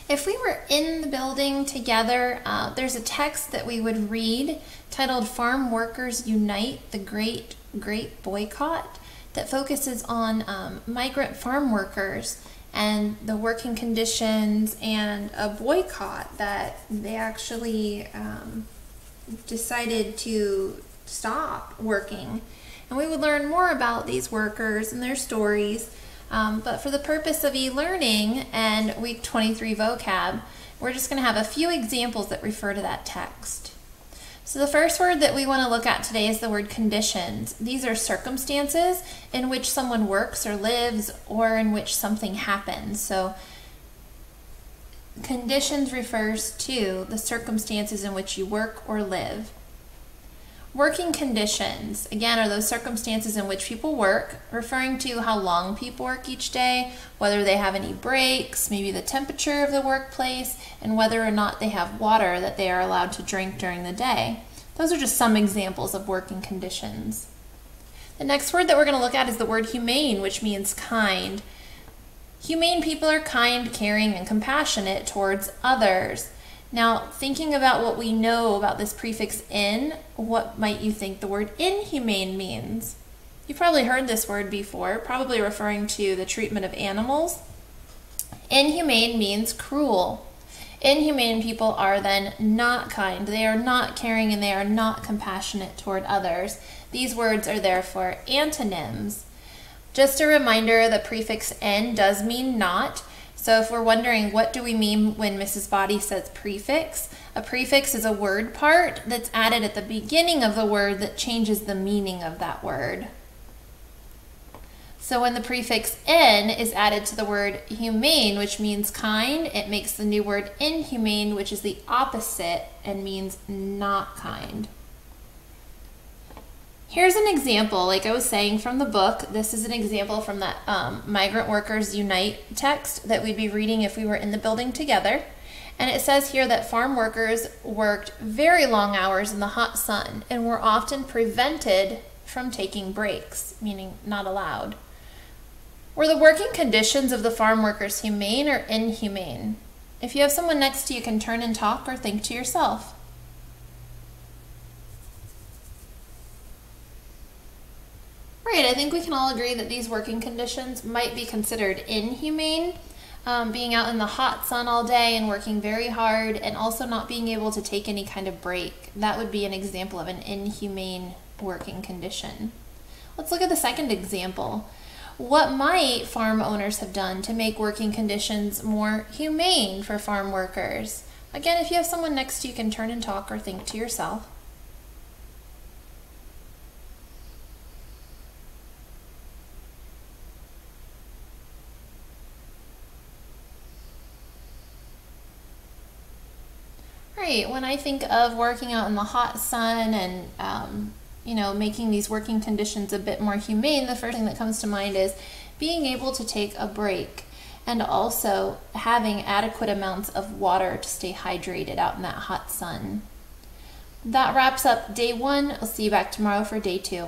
If we were in the building together, there's a text that we would read titled Farm Workers Unite, the Great Boycott, that focuses on migrant farm workers and the working conditions and a boycott that they actually decided to stop working. And we would learn more about these workers and their stories. But for the purpose of e-learning and week 23 vocab, we're just going to have a few examples that refer to that text. So the first word that we want to look at today is the word conditions. These are circumstances in which someone works or lives or in which something happens. So conditions refers to the circumstances in which you work or live. Working conditions, again, are those circumstances in which people work, referring to how long people work each day, whether they have any breaks, maybe the temperature of the workplace, and whether or not they have water that they are allowed to drink during the day. Those are just some examples of working conditions. The next word that we're going to look at is the word humane, which means kind. Humane people are kind, caring, and compassionate towards others. Now, thinking about what we know about this prefix in, what might you think the word inhumane means? You've probably heard this word before, probably referring to the treatment of animals. Inhumane means cruel. Inhumane people are then not kind. They are not caring and they are not compassionate toward others. These words are therefore antonyms. Just a reminder, the prefix in does mean not. So if we're wondering what do we mean when Mrs. Body says prefix, a prefix is a word part that's added at the beginning of the word that changes the meaning of that word. So when the prefix in is added to the word humane, which means kind, it makes the new word inhumane, which is the opposite and means not kind. Here's an example, like I was saying, from the book. This is an example from that Migrant Workers Unite text that we'd be reading if we were in the building together. And it says here that farm workers worked very long hours in the hot sun and were often prevented from taking breaks, meaning not allowed. Were the working conditions of the farm workers humane or inhumane? If you have someone next to you, you can turn and talk or think to yourself. Right, I think we can all agree that these working conditions might be considered inhumane. Being out in the hot sun all day and working very hard and also not being able to take any kind of break. That would be an example of an inhumane working condition. Let's look at the second example. What might farm owners have done to make working conditions more humane for farm workers? Again, if you have someone next to you, you can turn and talk or think to yourself. Right, when I think of working out in the hot sun and making these working conditions a bit more humane, the first thing that comes to mind is being able to take a break and also having adequate amounts of water to stay hydrated out in that hot sun. That wraps up day 1. I'll see you back tomorrow for day 2.